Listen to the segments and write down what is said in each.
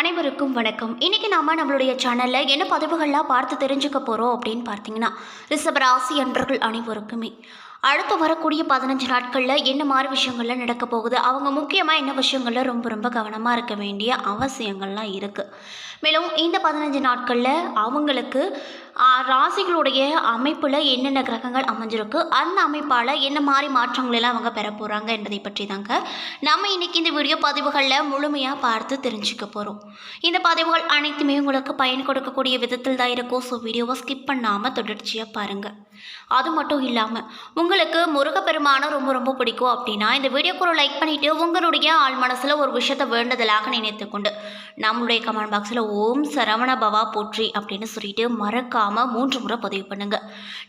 அனைவருக்கும் வணக்கம். இன்னைக்கு நாம நம்மளுடைய சேனல்ல என்ன பதிவுகள்லாம் பார்த்து தெரிஞ்சுக்க போறோம் அப்படின்னு பார்த்தீங்கன்னா, ரிஷப ராசி அன்பர்கள் அனைவருக்குமே அடுத்து வரக்கூடிய 15 நாட்கள்ல என்ன மாதிரி விஷயங்கள்லாம் நடக்க போகுது, அவங்க முக்கியமா என்ன விஷயங்கள்ல ரொம்ப ரொம்ப கவனமா இருக்க வேண்டிய அவசியங்கள்லாம் இருக்கு. மேலும் இந்த 15 நாட்கள்ல அவங்களுக்கு ராசிகளுடைய அமைப்புல என்னென்ன கிரகங்கள் அமைஞ்சிருக்கு, அந்த அமைப்பால என்ன மாதிரி மாற்றங்கள் எல்லாம் அவங்க பெற போறாங்க என்பதை பற்றி தாங்க நம்ம இன்னைக்கு இந்த வீடியோ பதிவுகளில் முழுமையாக பார்த்து தெரிஞ்சுக்க போகிறோம். இந்த பதிவுகள் அனைத்துமே உங்களுக்கு பயன் கொடுக்கக்கூடிய விதத்தில் தான் இருக்கும். ஸோ வீடியோவை ஸ்கிப் பண்ணாமல் தொடர்ச்சியாக பாருங்கள். அது மட்டும் இல்லாமல் உங்களுக்கு முருகப்பெருமானை ரொம்ப ரொம்ப பிடிக்கும் அப்படின்னா இந்த வீடியோக்கு ஒரு லைக் பண்ணிவிட்டு உங்களுடைய ஆள் மனசில் ஒரு விஷயத்தை வேண்டுதலாக நினைத்து கொண்டு நம்மளுடைய கமெண்ட் பாக்ஸில் ஓம் சரவண பவா போற்றி அப்படின்னு சொல்லிட்டு மறக்காமல் 3 முறை பதிவு பண்ணுங்கள்.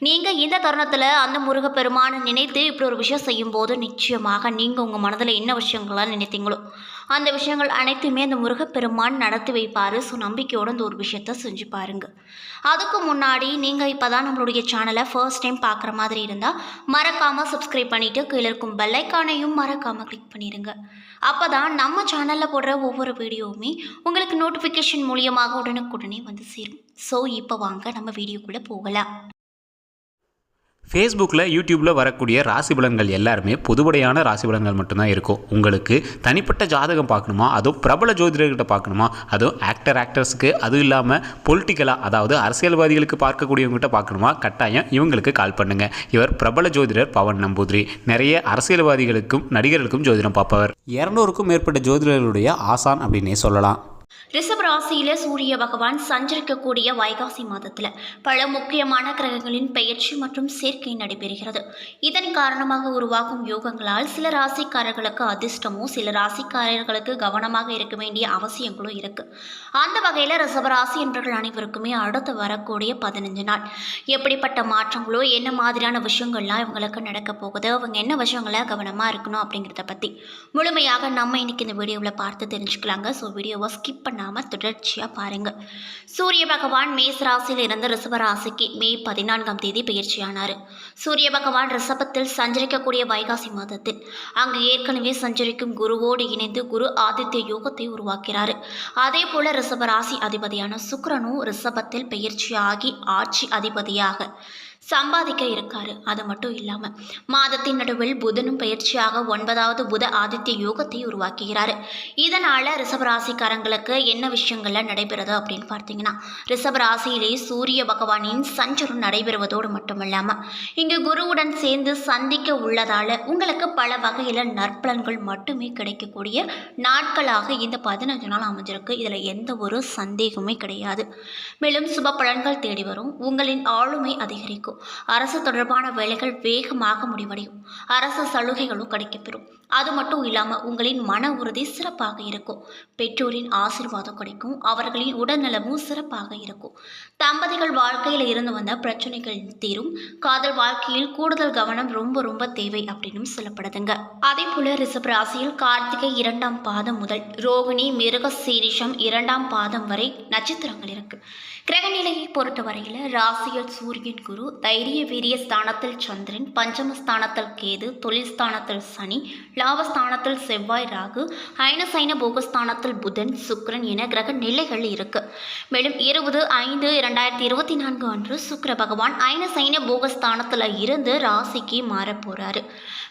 நீங்கள் இந்த தருணத்தில் அந்த முருகப்பெருமானை நினைத்து இப்படி ஒரு விஷயம் செய்யும்போது நிச்சயமாக நீங்கள் உங்கள் மனதில் என்ன விஷயங்கள்லாம் நினைத்தீங்களோ அந்த விஷயங்கள் அனைத்துமே அந்த முருகப்பெருமான் நடத்தி வைப்பார். ஸோ நம்பிக்கையோடு அந்த ஒரு விஷயத்த செஞ்சு பாருங்கள். அதுக்கு முன்னாடி நீங்கள் இப்போ தான் நம்மளுடைய சேனலை ஃபர்ஸ்ட் டைம் பார்க்குற மாதிரி இருந்தால் மறக்காமல் சப்ஸ்கிரைப் பண்ணிவிட்டு கீழே இருக்கும் பெல் ஐக்கானையும் மறக்காமல் கிளிக் பண்ணிடுங்க. அப்போ தான் நம்ம சேனலில் போடுற ஒவ்வொரு வீடியோவுமே உங்களுக்கு நோட்டிஃபிகேஷன் மூலியமாக உடனுக்குடனே வந்து சேரும். ஸோ இப்போ வாங்க நம்ம வீடியோக்குள்ளே போகலாம். ஃபேஸ்புக்கில் யூடியூப்பில் வரக்கூடிய ராசி பலன்கள் எல்லாருமே பொதுப்படையான ராசி பலன்கள் மட்டும்தான் இருக்கும். உங்களுக்கு தனிப்பட்ட ஜாதகம் பார்க்கணுமா, அதுவும் பிரபல ஜோதிடர்கிட்ட பார்க்கணுமா, அதுவும் ஆக்டர்ஸுக்கு, அதுவும் இல்லாமல் பொலிட்டிக்கலாக அதாவது அரசியல்வாதிகளுக்கு பார்க்கக்கூடியவங்ககிட்ட பார்க்கணுமா, கட்டாயம் இவங்களுக்கு கால் பண்ணுங்கள். இவர் பிரபல ஜோதிடர் பவன் நம்பூதிரி. நிறைய அரசியல்வாதிகளுக்கும் நடிகர்களுக்கும் ஜோதிடம் பார்ப்பவர். 200க்கும் மேற்பட்ட ஜோதிடர்களுடைய ஆசான் அப்படின்னே சொல்லலாம். ரிஷப ராசியில சூரிய பகவான் சஞ்சரிக்கக்கூடிய வைகாசி மாதத்தில் பல முக்கியமான கிரகங்களின் பெயர்ச்சி மற்றும் சேர்க்கை நடைபெறுகிறது. இதன் காரணமாக உருவாகும் யோகங்களால் சில ராசிக்காரர்களுக்கு அதிர்ஷ்டமும் சில ராசிக்காரர்களுக்கு கவனமாக இருக்க வேண்டிய அவசியங்களும் இருக்கு. அந்த வகையில் ரிஷபராசி என்பவர்கள் அனைவருக்குமே அடுத்து வரக்கூடிய 15 நாள் எப்படிப்பட்ட மாற்றங்களோ என்ன மாதிரியான விஷயங்கள்லாம் இவங்களுக்கு நடக்க போகுது, அவங்க என்ன விஷயங்கள கவனமாக இருக்கணும் அப்படிங்கிறத பற்றி முழுமையாக நம்ம இன்னைக்கு இந்த வீடியோவில் பார்த்து தெரிஞ்சுக்கலாங்க. ஸோ வீடியோவை ஸ்கிப் பண்ணாமல் தொடர்ச்சியாக பாருங்கள். சூரிய பகவான் மேச ராசியில் இருந்து ரிஷப ராசிக்கு மே 14ஆம் தேதி பயிற்சியானார். சூரிய பகவான் ரிஷபத்தில் சஞ்சரிக்கக்கூடிய வைகாசி மாதத்தில் அங்கு ஏற்கனவே சஞ்சரிக்கும் குருவோடு இணைந்து குரு ஆதித்ய யோகத்தை உருவாக்கிறார். அதே போல ரிஷப ராசி அதிபதியான சுக்கிரனும் ரிஷபத்தில் பயிற்சியாகி ஆட்சி அதிபதியாக சம்பாதிக்க இருக்காரு. அது மட்டும் இல்லாமல் மாதத்தின் நடுவில் புதனும் பயிற்சியாக 9வது புத ஆதித்ய யோகத்தை உருவாக்குகிறாரு. இதனால் ரிஷபராசிக்காரங்களுக்கு என்ன விஷயங்கள்ல நடைபெறுது அப்படின்னு பார்த்தீங்கன்னா, ரிஷபராசியிலே சூரிய பகவானின் சஞ்சரம் நடைபெறுவதோடு மட்டுமில்லாமல் இங்கு குருவுடன் சேர்ந்து சந்திக்க உள்ளதால் உங்களுக்கு பல வகையில் நற்பலன்கள் மட்டுமே கிடைக்கக்கூடிய நாட்களாக இந்த 15 நாள் அமைஞ்சிருக்கு. இதில் எந்த ஒரு சந்தேகமே கிடையாது. மேலும் சுப பலன்கள் தேடி வரும். உங்களின் ஆளுமை அதிகரிக்கும். அரசு தொடர்பான வேலைகள் வேகமாக முடிவடையும். அரசு சலுகைகளும் கிடைக்கப்பெறும். அது மட்டும் இல்லாமல் உங்களின் மன உறுதி சிறப்பாக இருக்கும். பெற்றோரின் ஆசீர்வாதம் கிடைக்கும். அவர்களின் உடல்நலமும் சிறப்பாக இருக்கும். தம்பதிகள் வாழ்க்கையில் இருந்து வந்த பிரச்சனைகள் தீரும். காதல் வாழ்க்கையில் கூடுதல் கவனம் ரொம்ப ரொம்ப தேவை அப்படின்னு சொல்லப்படுதுங்க. அதே போல ரிஷப ராசியில் கார்த்திகை 2ஆம் பாதம் முதல் ரோகிணி மிருக சீரிஷம் 2ஆம் பாதம் வரை நட்சத்திரங்கள் இருக்கு. கிரகநிலையை பொறுத்தவரையில் ராசியில் சூரியன் குரு, தைரிய வீரிய ஸ்தானத்தில் சந்திரன், பஞ்சமஸ்தானத்தில் கேது, தொழில் ஸ்தானத்தில் சனி, லாபஸ்தானத்தில் செவ்வாய் ராகு, ஐன சைன போகஸ்தானத்தில் புதன் சுக்கிரன் என கிரக நிலைகள் இருக்கு. மேலும் 20/5/2024 அன்று சுக்கிர பகவான் ஐன சைன போகஸ்தானத்தில் இருந்து ராசிக்கு மாற போறாரு.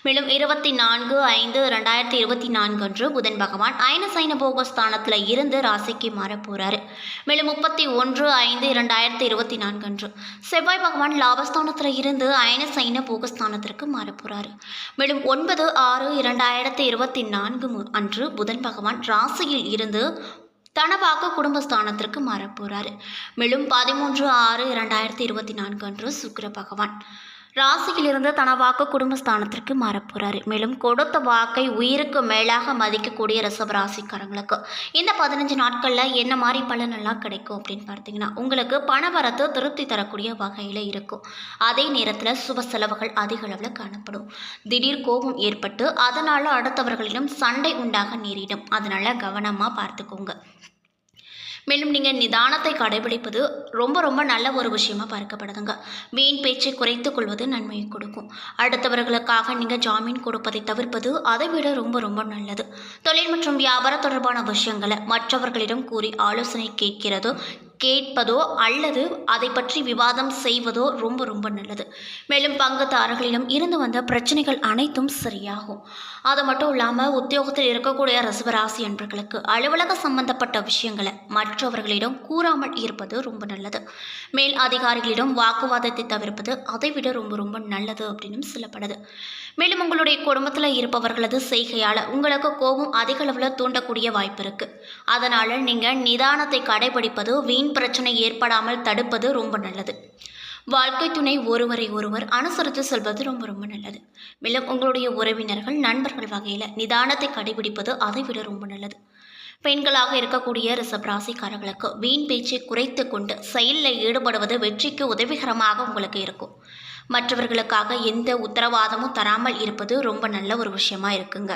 மேலும் 24/5/2024 அன்று புதன் பகவான் ஐன சைன போகஸ்தானத்தில் இருந்து ராசிக்கு மாற போறாரு. மேலும் 31/5/2024 அன்று செவ்வாய் பகவான் லாபஸ்தானத்தில் இருந்து ஐன சைன போகஸ்தானத்திற்கு மாற போறாரு. மேலும் 9/6/2024 அன்று புதன் பகவான் ராசியில் இருந்து தனவாக்கு குடும்பஸ்தானத்திற்கு மாறப்போறாரு. மேலும் 13/6/2024 அன்று சுக்கிர பகவான் ராசியிலிருந்து தனவாக்கு குடும்பஸ்தானத்திற்கு மாறப்போறாரு. மேலும் கொடுத்த வாக்கை உயிருக்கு மேலாக மதிக்கக்கூடிய ரிஷபராசிக்காரங்களுக்கு இந்த 15 நாட்களில் என்ன மாதிரி பலனெல்லாம் கிடைக்கும் அப்படின்னு பார்த்தீங்கன்னா, உங்களுக்கு பணவரத்து திருப்தி தரக்கூடிய வகையில் இருக்கும். அதே நேரத்தில் சுப செலவுகள் அதிக அளவில் காணப்படும். திடீர் கோபம் ஏற்பட்டு அதனால் அடுத்தவர்களிடம் சண்டை உண்டாக நேரிடும். அதனால கவனமாக பார்த்துக்கோங்க. மேலும் நீங்கள் நிதானத்தை கடைபிடிப்பது ரொம்ப ரொம்ப நல்ல ஒரு விஷயமா பார்க்கப்படுதுங்க. வீண் பேச்சை குறைத்துக் கொள்வது நன்மையை கொடுக்கும். அடுத்தவர்களுக்காக நீங்கள் ஜாமீன் கொடுப்பதை தவிர்ப்பது அதை விட ரொம்ப ரொம்ப நல்லது. தொழில் மற்றும் வியாபாரம் தொடர்பான விஷயங்களை மற்றவர்களிடம் கூறி ஆலோசனை கேட்பதோ அல்லது அதை பற்றி விவாதம் செய்வதோ ரொம்ப ரொம்ப நல்லது. மேலும் பங்குதாரர்களிடம் இருந்து வந்த பிரச்சனைகள் அனைத்தும் சரியாகும். அது மட்டும் இல்லாமல் உத்தியோகத்தில் இருக்கக்கூடிய ரிஷபராசி என்பவர்களுக்கு அலுவலக சம்பந்தப்பட்ட விஷயங்களை மற்றவர்களிடம் கூறாமல் இருப்பது ரொம்ப நல்லது. மேல் அதிகாரிகளிடம் வாக்குவாதத்தை தவிர்ப்பது அதை விட ரொம்ப ரொம்ப நல்லது அப்படின்னு சொல்லப்படுது. மேலும் உங்களுடைய குடும்பத்தில் இருப்பவர்களது செய்கையால் உங்களுக்கு கோபம் அதிக அளவில் தூண்டக்கூடிய வாய்ப்பு இருக்குது. அதனால் நீங்கள் நிதானத்தை கடைபிடிப்பது வீண் பிரச்சனை ஏற்படாமல் தடுப்பது ரொம்ப நல்லது. வாழ்க்கை துணை ஒருவரை ஒருவர் அனுசரித்து செல்வது ரொம்ப ரொம்ப நல்லது. மேலும் உங்களுடைய உறவினர்கள் நண்பர்கள் வகையில் நிதானத்தை கடைபிடிப்பது அதை விட ரொம்ப நல்லது. பெண்களாக இருக்கக்கூடிய ரிஷபராசிக்காரர்களுக்கு வீண் பேச்சை குறைத்து கொண்டு செயலில் ஈடுபடுவது வெற்றிக்கு உதவிகரமாக உங்களுக்கு இருக்கும். மற்றவர்களுக்காக எந்த உத்தரவாதமும் தராமல் இருப்பது ரொம்ப நல்ல ஒரு விஷயமா இருக்குங்க.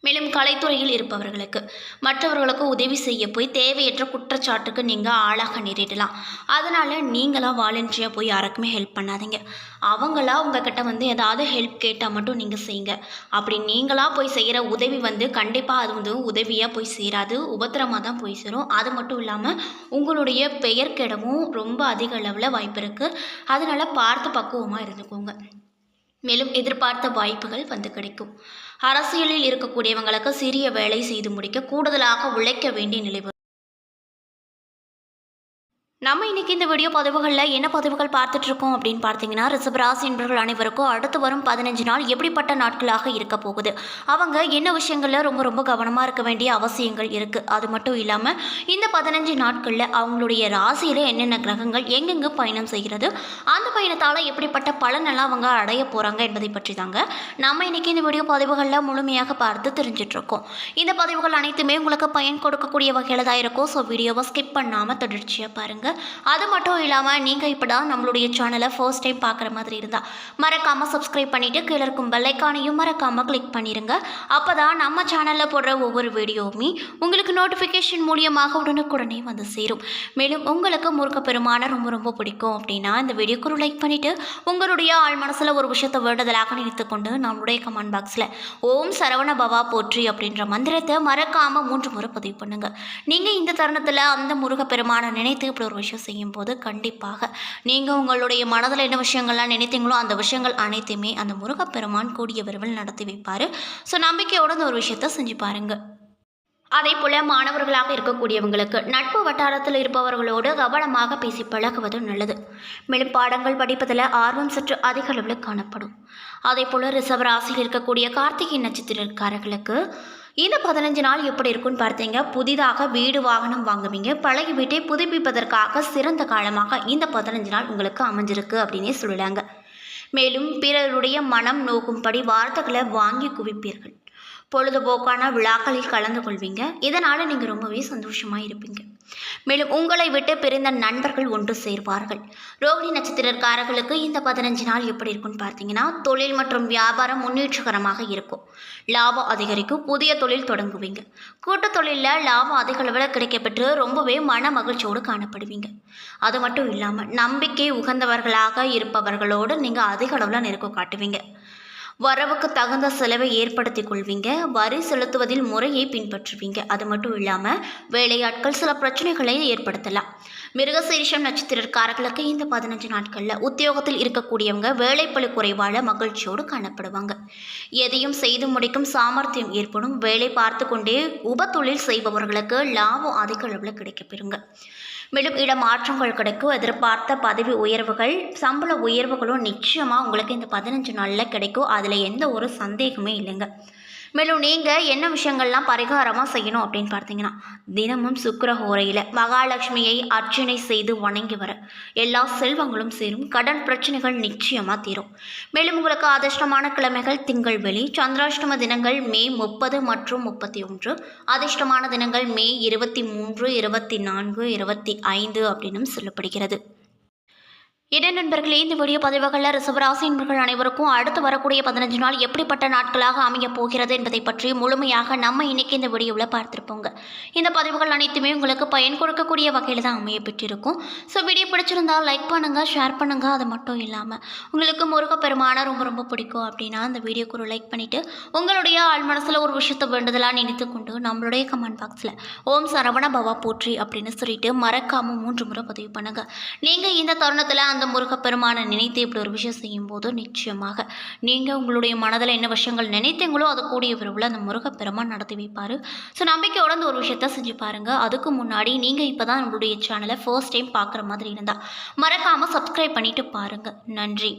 மேலும் கலைத்துறையில் இருப்பவர்களுக்கு மற்றவர்களுக்கு உதவி செய்ய போய் தேவையற்ற குற்றச்சாட்டுக்கு நீங்கள் ஆளாக நேரிடலாம். அதனால் நீங்களாக வாலண்டியராக போய் யாருக்குமே ஹெல்ப் பண்ணாதீங்க. அவங்களா உங்ககிட்ட ஏதாவது ஹெல்ப் கேட்டால் மட்டும் நீங்கள் செய்யுங்க. அப்படி நீங்களாக போய் செய்கிற உதவி கண்டிப்பாக அது உதவியாக போய் சேராது, உபத்திரமாக தான் போய் சேரும். அது மட்டும் இல்லாமல் உங்களுடைய பெயர் கெடவும் ரொம்ப அதிக அளவில் வாய்ப்பு இருக்குது. அதனால் பார்த்து பக்குவமாக இருந்துக்கோங்க. மேலும் எதிர்பார்த்த வாய்ப்புகள் கிடைக்கும். அரசியலில் இருக்கக்கூடியவங்களுக்கு சிறிய வேலை செய்து முடிக்க கூடுதலாக உழைக்க வேண்டிய நிலை வரும். நம்ம இன்றைக்கி இந்த வீடியோ பதிவுகளில் என்ன பதிவுகள் பார்த்துட்ருக்கோம் அப்படின்னு பார்த்தீங்கன்னா, ரிஷபராசி என்பவர்கள் அனைவருக்கும் அடுத்து வரும் 15 நாள் எப்படிப்பட்ட நாட்களாக இருக்க போகுது, அவங்க என்ன விஷயங்களில் ரொம்ப ரொம்ப கவனமாக இருக்க வேண்டிய அவசியங்கள் இருக்குது. அது மட்டும் இல்லாமல் இந்த 15 நாட்களில் அவங்களுடைய ராசியில் என்னென்ன கிரகங்கள் எங்கெங்கே பயணம் செய்கிறது, அந்த பயணத்தால் எப்படிப்பட்ட பலனெல்லாம் அவங்க அடைய போகிறாங்க என்பதை பற்றி தாங்க நம்ம இன்றைக்கி இந்த வீடியோ பதிவுகளில் முழுமையாக பார்த்து தெரிஞ்சிட்ருக்கோம். இந்த பதிவுகள் அனைத்துமே உங்களுக்கு பயன் கொடுக்கக்கூடிய வகையில் தான் இருக்கும். ஸோ வீடியோவை ஸ்கிப் பண்ணாமல் தொடர்ச்சியாக பாருங்கள். அது மட்டும் இல்லாமல் நீங்கள் இப்போ தான் நம்மளுடைய சேனலை ஃபர்ஸ்ட் டைம் பார்க்குற மாதிரி இருந்தால் மறக்காமல் சப்ஸ்கிரைப் பண்ணிவிட்டு கீழே இருக்கும் பெல் ஐக்கானையும் மறக்காமல் கிளிக் பண்ணிடுங்க. அப்போ தான் நம்ம சேனலில் போடுற ஒவ்வொரு வீடியோவுமே உங்களுக்கு நோட்டிஃபிகேஷன் மூலியமாக உடனுக்குடனே வந்து சேரும். மேலும் உங்களுக்கு முருகப்பெருமானை ரொம்ப ரொம்ப பிடிக்கும் அப்படின்னா இந்த வீடியோக்கு ஒரு லைக் பண்ணிவிட்டு உங்களுடைய ஆள் மனசில் ஒரு விஷயத்தை வேண்டுதலாக நினைத்துக்கொண்டு நம்மளுடைய கமெண்ட் பாக்ஸில் ஓம் சரவண பவா போற்றி அப்படின்ற மந்திரத்தை மறக்காமல் 3 முறை பதிவு பண்ணுங்கள். நீங்கள் இந்த தருணத்தில் அந்த முருகப்பெருமானை நினைத்து இப்படி ஒரு விஷயம் செய்யும் போது கண்டிப்பாக நீங்கள் உங்களுடைய மனதில் என்ன விஷயங்கள்லாம் நினைத்தீங்களோ அந்த விஷயங்கள் அனைத்தையுமே அந்த முருகப்பெருமான் கூடிய விரைவில் நடத்தி வைப்பார். ஸோ நம்பிக்கையோடு அந்த ஒரு விஷயத்தை செஞ்சு பாருங்கள். அதே போல் மாணவர்களாக இருக்கக்கூடியவங்களுக்கு நட்பு வட்டாரத்தில் இருப்பவர்களோடு கவனமாக பேசி பழகுவது நல்லது. மேலும் பாடங்கள் படிப்பதில் ஆர்வம் சற்று அதிக அளவில் காணப்படும். அதே போல் ரிஷபராசியில் இருக்கக்கூடிய கார்த்திகை நட்சத்திரக்காரர்களுக்கு இந்த 15 நாள் எப்படி இருக்குன்னு பார்த்தீங்க, புதிதாக வீடு வாகனம் வாங்குவீங்க. பழைய வீட்டை புதுப்பிப்பதற்காக சிறந்த காலமாக இந்த 15 நாள் உங்களுக்கு அமைஞ்சிருக்கு அப்படின்னே சொல்லலாங்க. மேலும் பிறருடைய மனம் நோக்கும்படி வார்த்தைகளை வாங்கி குவிப்பீர்கள். பொழுதுபோக்கான விழாக்களில் கலந்து கொள்வீங்க. இதனால் நீங்கள் ரொம்பவே சந்தோஷமாக இருப்பீங்க. மேலும் உங்களை விட்டு பிரிந்த நண்பர்கள் ஒன்று சேர்வார்கள். ரோகிணி நட்சத்திரக்காரர்களுக்கு இந்த 15 நாள் எப்படி இருக்குன்னு பார்த்தீங்கன்னா, தொழில் மற்றும் வியாபாரம் முன்னேற்றகரமாக இருக்கும். லாபம் அதிகரிக்கும். புதிய தொழில் தொடங்குவீங்க. கூட்டு தொழிலில் லாபம் அதிக அளவில் கிடைக்கப்பெற்று ரொம்பவே மன மகிழ்ச்சியோடு காணப்படுவீங்க. அது மட்டும் இல்லாமல் நம்பிக்கை உகந்தவர்களாக இருப்பவர்களோடு நீங்கள் அதிக அளவில் நெருக்கம் காட்டுவீங்க. வரவுக்கு தகுந்த செலவை ஏற்படுத்தி கொள்வீங்க. வரி செலுத்துவதில் முறையை பின்பற்றுவீங்க. அது மட்டும் இல்லாமல் வேலையாட்கள் சில பிரச்சனைகளை ஏற்படுத்தலாம். மிருகசீரிஷம் நட்சத்திரக்காரர்களுக்கு இந்த 15 நாட்களில் உத்தியோகத்தில் இருக்கக்கூடியவங்க வேலைப்பளு குறைவால மகிழ்ச்சியோடு காணப்படுவாங்க. எதையும் செய்து முடிக்கும் சாமர்த்தியம் ஏற்படும். வேலை பார்த்து கொண்டே உபத்தொழில் செய்பவர்களுக்கு லாபம் அதிக அளவில் கிடைக்கப்பெறுங்க. மேலும் இடமாற்றங்கள் கிடைக்கும். எதிர்பார்த்த பதவி உயர்வுகள் சம்பள உயர்வுகளும் நிச்சயமாக உங்களுக்கு இந்த 15 நாளில் கிடைக்கும். அதில் எந்த ஒரு சந்தேகமே இல்லைங்க. மேலும் நீங்கள் என்ன விஷயங்கள்லாம் பரிகாரமாக செய்யணும் அப்படின்னு பார்த்தீங்கன்னா, தினமும் சுக்கிரஹோரையில் மகாலட்சுமியை அர்ச்சனை செய்து வணங்கி வர எல்லா செல்வங்களும் சேரும். கடன் பிரச்சனைகள் நிச்சயமாக தீரும். மேலும் உங்களுக்கு அதிர்ஷ்டமான கிழமைகள் திங்கள் வெள்ளி. சந்திராஷ்டம தினங்கள் மே 30 மற்றும் 31. அதிர்ஷ்டமான தினங்கள் மே 23, 24, 25 அப்படின்னும் சொல்லப்படுகிறது. என்ன நண்பர்களே, இந்த வீடியோ பதிவுகளில் ரிஷபராசி நண்பர்கள் அனைவருக்கும் அடுத்து வரக்கூடிய 15 நாள் எப்படிப்பட்ட நாட்களாக அமையப் போகிறது என்பதை பற்றி முழுமையாக நம்ம இன்னைக்கு இந்த வீடியோவில் பார்த்துருப்போங்க. இந்த பதிவுகள் அனைத்துமே உங்களுக்கு பயன் கொடுக்கக்கூடிய வகையில் தான் அமைய பெற்றிருக்கும். ஸோ வீடியோ பிடிச்சிருந்தால் லைக் பண்ணுங்கள், ஷேர் பண்ணுங்கள். அது மட்டும் இல்லாமல் உங்களுக்கு முருகப்பெருமானை ரொம்ப ரொம்ப பிடிக்கும் அப்படின்னா அந்த வீடியோக்கு ஒரு லைக் பண்ணிவிட்டு உங்களுடைய ஆள் மனசில் ஒரு விஷயத்தை வேண்டுதலாக நினைத்து கொண்டு நம்மளுடைய கமெண்ட் பாக்ஸில் ஓம் சரவண பவா போற்றி அப்படின்னு சொல்லிட்டு மறக்காமல் 3 முறை பதிவு பண்ணுங்கள். நீங்கள் இந்த தருணத்தில் அந்த முருகப்பெருமானை நினைத்து இப்படி ஒரு விஷயம் செய்யும்போது நிச்சயமாக நீங்கள் உங்களுடைய மனதில் என்ன விஷயங்கள் நினைத்தீங்களோ அது கூடிய விரைவில் அந்த முருகப்பெருமான் நடத்தி வைப்பார். ஸோ நம்பிக்கையோட அந்த ஒரு விஷயத்த செஞ்சு பாருங்கள். அதுக்கு முன்னாடி நீங்கள் இப்போ தான் நம்மளுடைய சேனலை ஃபர்ஸ்ட் டைம் பார்க்குற மாதிரி இருந்தால் மறக்காமல் சப்ஸ்கிரைப் பண்ணிவிட்டு பாருங்கள். நன்றி.